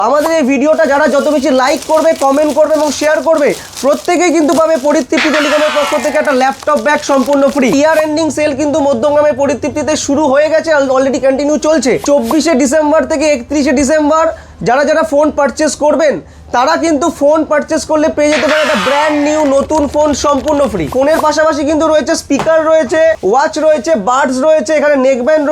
আমাদের এই ভিডিওটা যারা যত বেশি লাইক করবে, কমেন্ট করবে এবং শেয়ার করবে, প্রত্যেকেই কিন্তু পাবে পরিতৃপ্তি টেলিকমের পক্ষ থেকে একটা ল্যাপটপ ব্যাগ সম্পূর্ণ ফ্রি। ইয়ার এন্ডিং সেল কিন্তু মধ্যমগ্রামে পরিতৃপ্তিতে শুরু হয়ে গেছে, অলরেডি কন্টিনিউ চলছে। 24শে ডিসেম্বর থেকে 31শে ডিসেম্বর যারা যারা ফোন পারচেস করবেন তারা কিন্তু ফোন পারচেস করলে পেয়ে যেতে পারে একটা ব্র্যান্ড নিউ নতুন ফোন সম্পূর্ণ ফ্রি। ফোনের পাশাপাশি কিন্তু রয়েছে স্পিকার, রয়েছে ওয়াচ, রয়েছে বাডস, রয়েছে এখানে নেকব্যান্ড,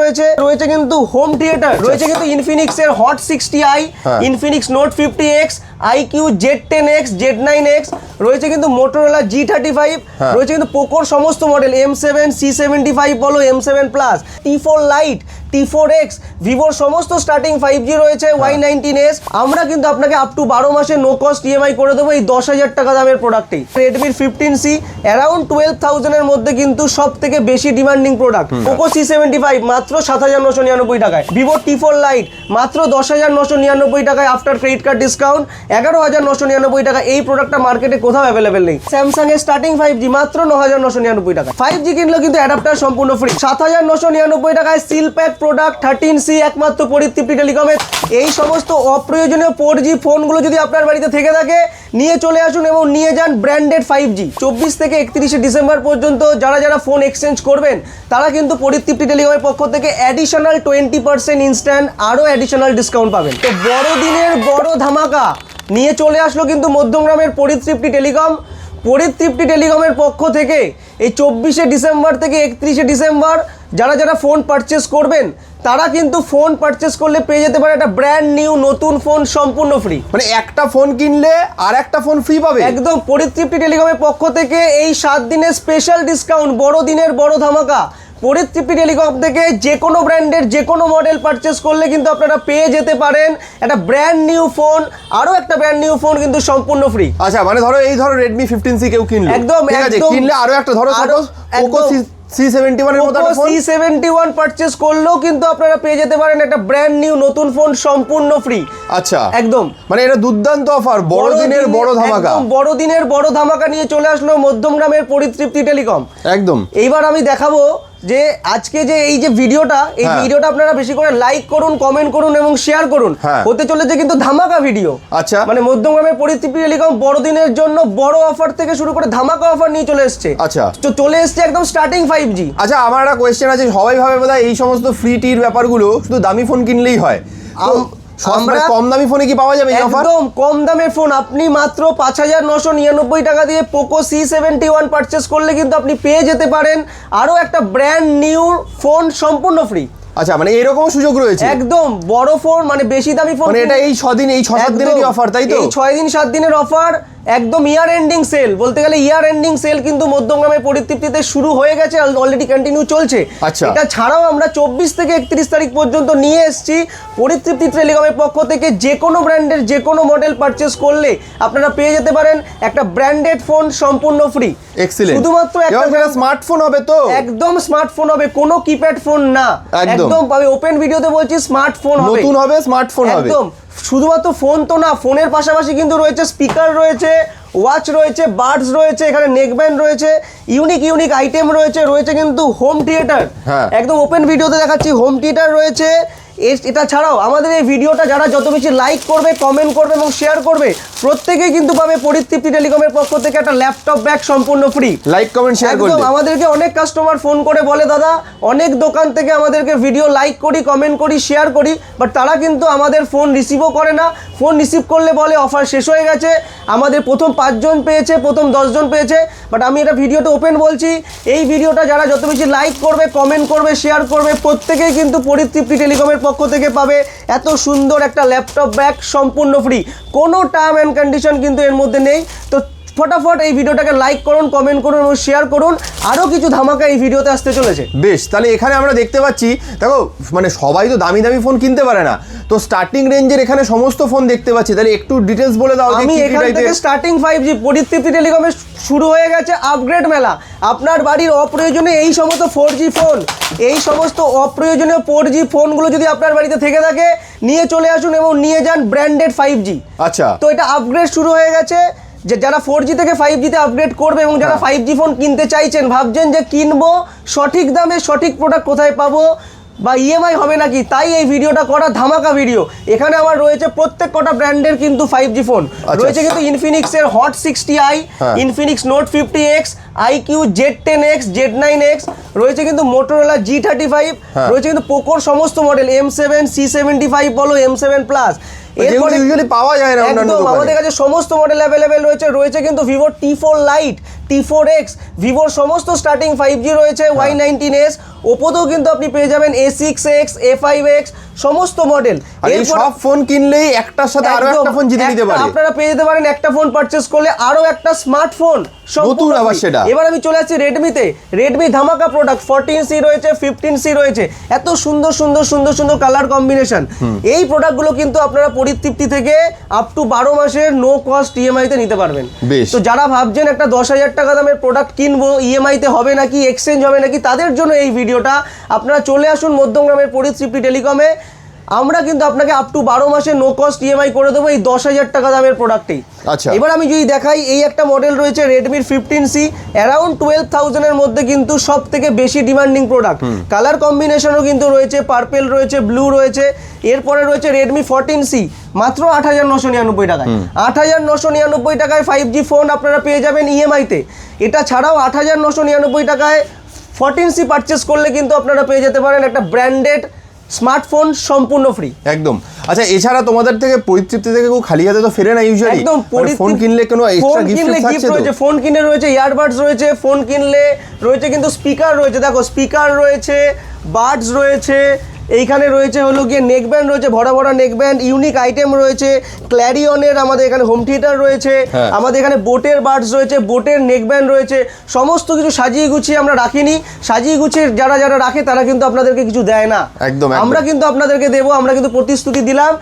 রয়েছে কিন্তু হোম থিয়েটার, রয়েছে কিন্তু ইনফিনিক্সের hot 60i, Infinix note 50X, IQ Z10X, Z9X, রয়েছে কিন্তু মোটরোলা G35, রয়েছে কিন্তু পোকোর সমস্ত মডেল M7, C75 বলো, M7 plus, T4 light, T4X, ভিভোর সমস্ত স্টার্টিং 5G রয়েছে, Y19s। আমরা কিন্তু আপনাকে আপ টু 12 মাসে নো কস্ট EMI করে দেবো এই 10,000 টাকা দামের প্রোডাক্টেই। রেডমির 15C অ্যারাউন্ড 12,000 এর মধ্যে কিন্তু সব থেকে বেশি ডিমান্ডিং প্রোডাক্ট। পোকো C75 মাত্র 7,999 টাকায়, ভিভো T4 লাইট মাত্র 10,999 টাকায় আফটার ক্রেডিট কার্ড ডিসকাউন্ট 11,999 টাকা। এই প্রোডাক্টটা মার্কেটে কোথাও অ্যাভেলেবেল নেই। স্যামসাং এর স্টার্টিং 5G মাত্র 9,999 টাকা। 5G কিনলেও কিন্তু অ্যাডাপ্টার সম্পূর্ণ ফ্রি। 7,999 টাকায় সিলপ্যাক প্রোডাক্ট 13C একমাত্র পরিতৃপ্তি টেলিকমের। এই সমস্ত অপ্রয়োজনীয় 4G ফোনগুলো যদি আপনার বাড়িতে থেকে থাকে নিয়ে চলে আসুন এবং নিয়ে যান ব্র্যান্ডেড 5G। 24 থেকে 31শে ডিসেম্বর পর্যন্ত যারা যারা ফোন এক্সচেঞ্জ করবেন তারা কিন্তু পরিতৃপ্তি টেলিকমের পক্ষ থেকে অ্যাডিশনাল 20% ইনস্ট্যান্ট আরও অ্যাডিশনাল ডিসকাউন্ট পাবেন। তো বড়দিনের বড় ধামাকা নিয়ে চলে আসলো কিন্তু মধ্যমগ্রামের পরিতৃপ্তি টেলিকম। পরিতৃপ্তি টেলিকমের পক্ষ থেকে এই 24শে ডিসেম্বর থেকে 31শে ডিসেম্বর যারা যারা ফোন পারচেস করবেন তারা কিন্তু ফোন পারচেস করলে পেয়ে যেতে পারে একটা ব্র্যান্ড নিউ নতুন ফোন সম্পূর্ণ ফ্রি। মানে একটা ফোন কিনলে আর একটা ফোন ফ্রি পাবে একদম। পরিতৃপ্তি টেলিকমের পক্ষ থেকে এই 7 দিনের স্পেশাল ডিসকাউন্ট, বড়দিনের বড় ধামাকা। পরিতৃপ্তি টেলিকম থেকে যে কোনো ব্র্যান্ডের যে কোনো মডেল পারচেস করলে কিন্তু আপনারা পেয়ে যেতে পারেন একটা ব্র্যান্ড নিউ ফোন, আরও একটা ব্র্যান্ড নিউ ফোন কিন্তু সম্পূর্ণ ফ্রি। আচ্ছা, মানে ধরো এই ধরো রেডমি 15C কেউ কিনলো, একদম একদম কিনলে আরো একটা ধরো পোকো C71 এর মতো একটা ফোন, C71 পারচেস করলেও কিন্তু আপনারা পেয়ে যেতে পারেন একটা ব্র্যান্ড নিউ নতুন ফোন সম্পূর্ণ ফ্রি। আচ্ছা, একদম। মানে এটা দুর্দান্ত অফার, বড়দিনের বড় ধামাকা। একদম বড়দিনের বড় ধামাকা নিয়ে চলে আসলো মধ্যমগ্রামের পরিতৃপ্তি টেলিকম। একদম। এইবার আমি দেখাবো যে আজকে যে এই যে ভিডিওটা, এই ভিডিওটা আপনারা বেশি করে লাইক করুন, কমেন্ট করুন এবং শেয়ার করুন। হতে চলেছে কিন্তু ধামাকা ভিডিও। আচ্ছা, মানে মধ্যমগ্রামের পরিতৃপ্তি টেলিকম বড়দিনের জন্য বড় অফার থেকে শুরু করে ধামাকা অফার নিয়ে চলে এসেছে। আচ্ছা, তো চলে এসেছে একদম স্টার্টিং 5G। আচ্ছা, আমার একটা কোয়েশ্চেন আছে, সবাই ভাবে বোধহয় এই সমস্ত ফ্রি টির ব্যাপারগুলো শুধু দামি ফোন কিনলেই হয়। আমরা কম দামি ফোনে কি পাওয়া যাবে এই অফার? একদম কম দামের ফোন আপনি মাত্র 5,999 টাকা দিয়ে পোকো C71 পারচেস করলে কিন্তু আপনি পেয়ে যেতে পারেন আরও একটা ব্র্যান্ড নিউ ফোন সম্পূর্ণ ফ্রি। আচ্ছা, মানে এরকম সুযোগ রয়েছে। একদম বড় ফোন, মানে বেশি দামি ফোন। মানে এটা এই 6 দিন, এই 6-7 দিনের অফার, তাই তো? এই 6 দিন 7 দিনের অফার, একদম ইয়ার এন্ডিং সেল। বলতে গেলে ইয়ার এন্ডিং সেল কিন্তু মধ্যমগ্রামের পরিতৃপ্তিতে শুরু হয়ে গেছে, অলরেডি কন্টিনিউ চলছে। আচ্ছা, এটা ছাড়াও আমরা 24 থেকে 31 তারিখ পর্যন্ত নিয়ে এসেছি পরিতৃপ্তি টেলিকমের পক্ষ থেকে যে কোনো ব্র্যান্ডের যে কোনো মডেল পারচেস করলে আপনারা পেয়ে যেতে পারেন একটা ব্র্যান্ডেড ফোন সম্পূর্ণ ফ্রি। এক্সিলেন্ট। শুধুমাত্র একটা স্মার্টফোন হবে তো? একদম স্মার্টফোন হবে, কোনো কিপ্যাড ফোন না। একদম আমি ওপেন ভিডিওতে বলছি স্মার্টফোন হবে, নতুন হবে, স্মার্টফোন হবে। একদম। শুধুমাত্র ফোন তো না, ফোনের পাশাপাশি কিন্তু রয়েছে স্পিকার, রয়েছে ওয়াচ, রয়েছে বাডস, রয়েছে এখানে নেকব্যান্ড, রয়েছে ইউনিক আইটেম, রয়েছে কিন্তু হোম থিয়েটার। একদম ওপেন ভিডিওতে দেখাচ্ছি, হোম থিয়েটার রয়েছে। এটা ছাড়াও আমাদের এই ভিডিওটা যারা যত বেশি লাইক করবে, কমেন্ট করবে এবং শেয়ার করবে প্রত্যেকেই কিন্তু পাবে পরিতৃপ্তি টেলিকমের পক্ষ থেকে একটা ল্যাপটপ ব্যাগ সম্পূর্ণ ফ্রি। লাইক কমেন্ট শেয়ার করবে। আমাদেরকে অনেক কাস্টমার ফোন করে বলে, দাদা অনেক দোকান থেকে আমাদেরকে ভিডিও লাইক করি, কমেন্ট করি, শেয়ার করি, বাট তারা কিন্তু আমাদের ফোন রিসিভও করে না। ফোন রিসিভ করলে বলে অফার শেষ হয়ে গেছে, আমাদের প্রথম 5 জন পেয়েছে, প্রথম 10 জন পেয়েছে। বাট আমি এটা ভিডিওটা ওপেন বলছি, এই ভিডিওটা যারা যত বেশি লাইক করবে, কমেন্ট করবে, শেয়ার করবে প্রত্যেকেই কিন্তু পরিতৃপ্তি টেলিকমের পক্ষ থেকে পাবে এত সুন্দর একটা ল্যাপটপ ব্যাগ সম্পূর্ণ ফ্রি। কোনো টার্ম অ্যান্ড কন্ডিশন কিন্তু এর মধ্যে নেই। তো ফটাফট এই ভিডিওটাকে লাইক করুন, কমেন্ট করুন এবং শেয়ার করুন। আরও কিছু ধামাকা এই ভিডিওতে আসতে চলেছে। বেশ, তাহলে এখানে আমরা দেখতে পাচ্ছি, দেখো মানে সবাই তো দামি দামি ফোন কিনতে পারে না, তো স্টার্টিং রেঞ্জের এখানে সমস্ত ফোন দেখতে পাচ্ছি। তাহলে একটু ডিটেলস বলে দাও। আমি এখান থেকে স্টার্টিং 5G পরিতৃপ্তি টেলিকমে শুরু হয়ে গেছে আপগ্রেড মেলা। আপনার বাড়ির অপ্রয়োজনীয় এই সমস্ত 4G ফোন, এই সমস্ত অপ্রয়োজনীয় 4G ফোনগুলো যদি আপনার বাড়িতে থেকে থাকে নিয়ে চলে আসুন এবং নিয়ে যান ব্র্যান্ডেড 5G। আচ্ছা, তো এটা আপগ্রেড শুরু হয়ে গেছে, যে যারা 4G থেকে 5G তে আপগ্রেড করবে এবং যারা 5G ফোন কিনতে চাইছেন, ভাবছেন যে কিনবো সঠিক দামে সঠিক প্রোডাক্ট কোথায় পাবো, বা ইএমআই হবে নাকি, তাই এই ভিডিওটা করা, ধামাকা ভিডিও। এখানে আমার রয়েছে প্রত্যেক কটা ব্র্যান্ডের কিন্তু 5G ফোন রয়েছে, কিন্তু ইনফিনিক্সের hot 60i, Infinix note 50X, IQ Z10X, Z9X রয়েছে, কিন্তু মোটরোলা G35 রয়েছে, কিন্তু পোকোর সমস্ত মডেল M7, C75 বলো, M7 প্লাস, এরপরে ইউজুয়ালি পাওয়া যায় না অন্যান্য একদম দোকানে। আমাদের কাছে সমস্ত মডেল অ্যাভেলেবেল রয়েছে। রয়েছে কিন্তু ভিভো T4 লাইট, T4X, ভিভোর সমস্ত স্টার্টিং 5G রয়েছে, Y19s, ওপোতেও কিন্তু আপনি পেয়ে যাবেন A6X, A5X সমস্ত মডেল। আর এই সব ফোন কিনলেই একটার সাথে আরো একটা ফোন জিতে নিতে পারে। আপনারা পেয়ে যেতে পারেন একটা ফোন পারচেজ করলে আরো একটা স্মার্টফোন নতুন আবার সেটা। এবার আমি চলে আসছি রেডমিতে। রেডমি ধামাকা প্রোডাক্ট 14C রয়েছে, 15C রয়েছে, এত সুন্দর সুন্দর সুন্দর সুন্দর কালার কম্বিনেশন। এই প্রোডাক্টগুলো কিন্তু আপনারা পরিতৃপ্তি থেকে আপ টু 12 মাসের নো কস্ট ইএমআই তে নিতে পারবেন। তো যারা ভাবছেন একটা 10,000 টাকা দামের প্রোডাক্ট কিনবো, ইএমআই তে হবে নাকি, এক্সচেঞ্জ হবে নাকি, তাদের জন্য এই ভিডিওটা। আপনারা চলে আসুন মধ্যমগ্রামের পরিতৃপ্তি টেলিকমে, আমরা কিন্তু আপনাকে আপ টু 12 মাসে নো কস্ট ইএমআই করে দেবো এই 10,000 টাকা দামের প্রোডাক্টেই। আচ্ছা, এবার আমি যদি দেখাই, এই একটা মডেল রয়েছে রেডমির 15C, অ্যারাউন্ড 12,000 এর মধ্যে কিন্তু সব থেকে বেশি ডিমান্ডিং প্রোডাক্ট। কালার কম্বিনেশনও কিন্তু রয়েছে, পার্পেল রয়েছে, ব্লু রয়েছে। এরপরে রয়েছে রেডমি 14C, মাত্র 8,999 টাকায়। 8,999 টাকায় 5G ফোন আপনারা পেয়ে যাবেন ইএমআইতে। এটা ছাড়াও 8,999 টাকায় 14C পারচেস করলে কিন্তু আপনারা পেয়ে যেতে পারেন একটা ব্র্যান্ডেড স্মার্টফোন সম্পূর্ণ ফ্রি। একদম। আচ্ছা, এছাড়া তোমাদের থেকে পরিতৃপ্তি থেকে কেউ খালি হাতে তো ফেরে না ইউজুয়ালি। একদম, ফোন কিনলে কোনো এক্সট্রা গিফট থাকছে তো? রয়েছে, ফোন কিনলে রয়েছে ইয়ারবাডস রয়েছে, ফোন কিনলে রয়েছে কিন্তু স্পিকার রয়েছে, দেখো স্পিকার রয়েছে, বাডস রয়েছে, এইখানে রয়েছে হলো গিয়ে নেকব্যান্ড রয়েছে, ভরা ভরা নেকব্যান্ড, ইউনিক আইটেম রয়েছে, ক্ল্যারিয়নের আমাদের এখানে হোম থিয়েটার রয়েছে, আমাদের এখানে বোটের বাডস রয়েছে, বোটের নেকব্যান্ড রয়েছে, সমস্ত কিছু সাজিয়ে গুছিয়ে আমরা রাখিনি। সাজিয়ে গুছিয়ে যারা যারা রাখে তারা কিন্তু আপনাদেরকে কিছু দেয় না, একদম। আমরা কিন্তু আপনাদেরকে দেবো, আমরা কিন্তু প্রতিশ্রুতি দিলাম।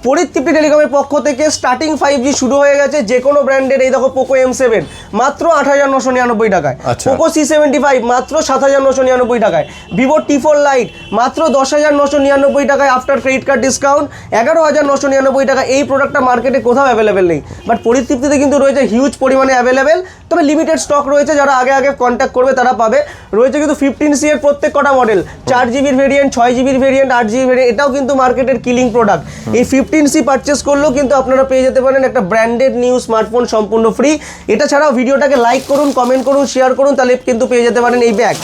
পরিতৃপ্তি টেলিকমের পক্ষ থেকে স্টার্টিং 5G শুরু হয়ে গেছে যে কোনো ব্র্যান্ডের। এই দেখো পোকো M7 মাত্র 8,999 টাকায়, পোকো C75 মাত্র 7,999 টাকায়, ভিভো T4 লাইট মাত্র 10,999 টাকায় আফটার ক্রেডিট কার্ড ডিসকাউন্ট 11,999 টাকা। এই প্রোডাক্টটা মার্কেটে কোথাও অ্যাভেলেবেল নেই, বাট পরিতৃপ্তিতে কিন্তু রয়েছে হিউজ পরিমাণে অ্যাভেলেবেল, তবে লিমিটেড স্টক রয়েছে, যারা আগে আগে কন্ট্যাক্ট করবে তারা পাবে। রয়েছে কিন্তু 15C এর প্রত্যেক কটা model, 4GB variant, 6GB variant, 8GB variant, এটাও কিন্তু মার্কেটের কিলিং প্রোডাক্ট। এই 15C পারচেস করলেও কিন্তু আপনারা পেয়ে যেতে পারেন একটা ব্র্যান্ডেড নিউ স্মার্টফোন সম্পূর্ণ ফ্রি। এটা ছাড়াও ভিডিওটাকে লাইক করুন, কমেন্ট করুন, শেয়ার করুন, তাহলে কিন্তু পেয়ে যেতে পারেন এই ব্যাগ।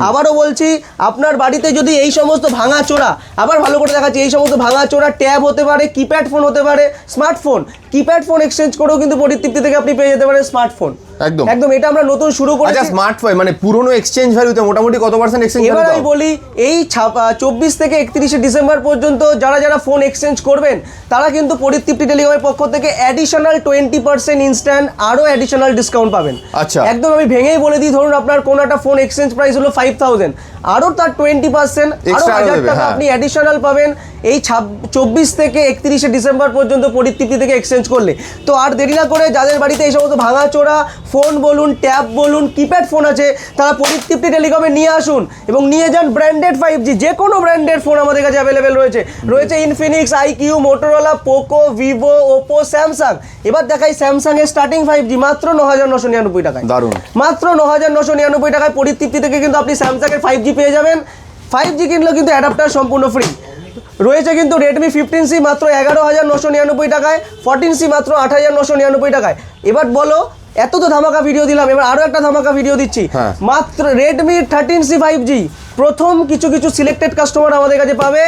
আবারও বলছি, আপনার বাড়িতে যদি এই সমস্ত ভাঙা চোরা, আবার ভালো করে দেখাচ্ছি, এই সমস্ত ভাঙা চোরা ট্যাব হতে পারে, কিপ্যাড ফোন হতে পারে, স্মার্টফোন, কিপ্যাড ফোন এক্সচেঞ্জ করেও কিন্তু পরিতৃপ্তি থেকে আপনি পেয়ে যেতে পারেন স্মার্টফোন। একদম একদম, এটা আমরা নতুন শুরু করেছি। আচ্ছা, স্মার্টফোন মানে পুরনো এক্সচেঞ্জ ভ্যালুতে মোটামুটি কত পার্সেন্ট এক্সচেঞ্জ ভ্যালু? এবার আমি বলি, এই 24 থেকে 31শে ডিসেম্বর পর্যন্ত যারা যারা ফোন এক্সচেঞ্জ করবেন তারা কিন্তু পরিতৃপ্তি টেলিকমের পক্ষ থেকে অ্যাডিশনাল 20% ইনস্ট্যান্ট আরও অ্যাডিশনাল ডিসকাউন্ট পাবেন। আচ্ছা, একদম আমি ভেঙেই বলে দিই, ধরুন আপনার কোন একটা ফোন এক্সচেঞ্জ প্রাইস হলো 5,000, আরও তার 20% আরও 1,000 টাকা আপনি অ্যাডিশনাল পাবেন এই 24 থেকে 31শে ডিসেম্বর পর্যন্ত পরিতৃপ্তি থেকে এক্সচেঞ্জ করলে। তো আর দেরি না করে যাদের বাড়িতে এই সমস্ত ভাঙাচোরা ফোন বলুন, ট্যাব বলুন, কিপ্যাড ফোন আছে, তারা পরিতৃপ্তি টেলিকমে নিয়ে আসুন এবং নিয়ে যান ব্র্যান্ডেড 5G। যে কোনো ব্র্যান্ডেড ফোন আমাদের কাছে অ্যাভেলেবেল রয়েছে। রয়েছে Infinix, IQ, Motorola, Poco, Vivo, Oppo, Samsung. এবার দেখাই স্যামসাং এর স্টার্টিং 5G মাত্র 9,999 টাকায়। দারুণ, মাত্র 9,999 টাকায় পরিতৃপ্তি থেকে কিন্তু আপনি স্যামসাং এর 5G পেয়ে যাবেন। 5G কিনলেও কিন্তু অ্যাডাপ্টার সম্পূর্ণ ফ্রি। রয়েছে কিন্তু রেডমি 15C মাত্র 11,999 টাকায়, 14C মাত্র 8,999 টাকায়। এবার বলো, এত তো ধামাকা ভিডিও দিলাম, এবার আরো একটা ধামাকা ভিডিও দিচ্ছি। মাত্র রেডমি 13C 5G প্রথম কিছু কিছু সিলেক্টেড কাস্টমার আমাদের কাছে পাবে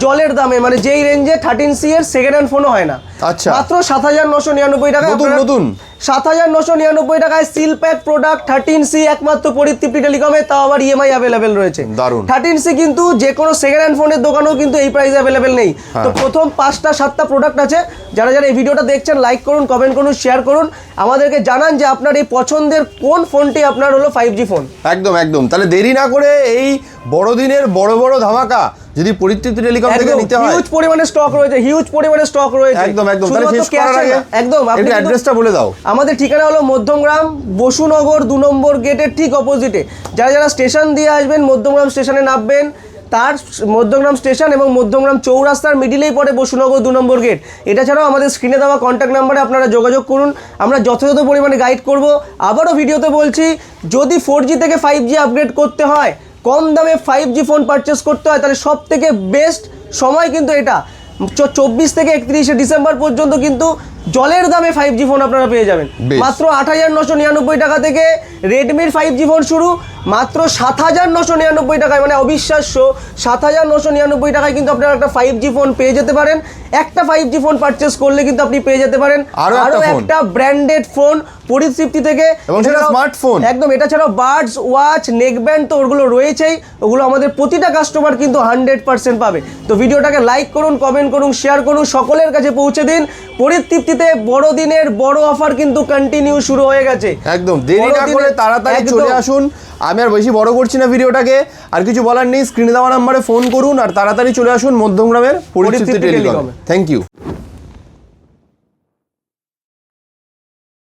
জলের দামে, মানে যেই রেঞ্জে 13C এর সেকেন্ড হ্যান্ড ফোনও হয় না। আচ্ছা, মাত্র 7,999 টাকায়, নতুন 7,999 টাকায় সিল প্যাক প্রোডাক্ট 13C একমাত্র পরিতৃপ্তি টেলিকমে, তাও আবার ইএমআই অ্যাভেলেবেল রয়েছে। দারুণ। 13C কিন্তু যে কোনো সেকেন্ড হ্যান্ড ফোনের দোকানেও কিন্তু এই প্রাইসে অ্যাভেলেবেল নেই। তো প্রথম 5টা 7টা প্রোডাক্ট আছে। যারা যারা এই ভিডিওটা দেখছেন লাইক করুন, কমেন্ট করুন, শেয়ার করুন, আমাদেরকে জানান যে আপনার এই পছন্দের কোন ফোনটি আপনার হলো 5G ফোন। একদম একদম। তাহলে দেরি না করে এই বড়দিনের বড় বড় ধামাকা যদি পরিতৃপ্তি টেলিকম থেকে নিতে হয়, হিউজ পরিমাণে স্টক রয়েছে, হিউজ পরিমাণে স্টক রয়েছে। একদম একদম। তাহলে শেষ করার আগে একদম একটু অ্যাড্রেসটা বলে দাও। আমাদের ঠিকানা হলো মধ্যমগ্রাম বসুনগর 2 নম্বর গেটের ঠিক অপোজিটে। যারা যারা স্টেশন দিয়ে আসবেন, মধ্যমগ্রাম স্টেশনে নামবেন, তার মধ্যমগ্রাম স্টেশন এবং মধ্যমগ্রাম চৌরাস্তার মিডিলেই পড়ে বসুনগর 2 নম্বর গেট। এটা ছাড়াও আমাদের স্ক্রিনে দেওয়া কন্ট্যাক্ট নাম্বারে আপনারা যোগাযোগ করুন, আমরা যথাযথ পরিমাণে গাইড করব। আবারও ভিডিওতে বলছি, যদি 4G থেকে 5G আপগ্রেড করতে হয়, কম দামে 5G ফোন পারচেস করতে হয় তাহলে সব থেকে বেস্ট সময় কিন্তু এটা 24 থেকে 31শে ডিসেম্বর পর্যন্ত কিন্তু জলের দামে 5G ফোন আপনারা পেয়ে যাবেন বেশ। মাত্র 8,999 টাকা থেকে রেডমির 5G ফোন শুরু মাত্র 7,999 টাকায়, মানে অবিশ্বাস্য 7,999 টাকায় কিন্তু আপনারা একটা 5G ফোন পেয়ে যেতে পারেন। একটা 5G ফোন পারচেস করলে কিন্তু আপনি পেয়ে যেতে পারেন আরো একটা ফোন। একটা ব্র্যান্ডেড ফোন পরিতৃপ্তি থেকে, এবং সেটা এছাড়াও- smartphone। একদম, এটা ছাড়াও বাডস, ওয়াচ, নেকব্যান্ড তো ওগুলো রয়েছেই, ওগুলো আমাদের প্রতিটা কাস্টমার কিন্তু 100% পাবে। তো ভিডিওটাকে লাইক করুন, কমেন্ট করুন, শেয়ার করুন, সকলের কাছে পৌঁছে দিন। পরিতৃপ্তিতে বড়দিনের বড় অফার কিন্তু কন্টিনিউ শুরু হয়ে গেছে। একদম দেরি না করে তাড়াতাড়ি চলে আসুন। আমি আর বেশি বড় করছি না ভিডিওটাকে, আর কিছু বলার নেই, স্ক্রিনে দেওয়া নাম্বারে ফোন করুন আর তাড়াতাড়ি চলে আসুন মধ্যমগ্রামের পরিতৃপ্তি টেলিকম। Thank you.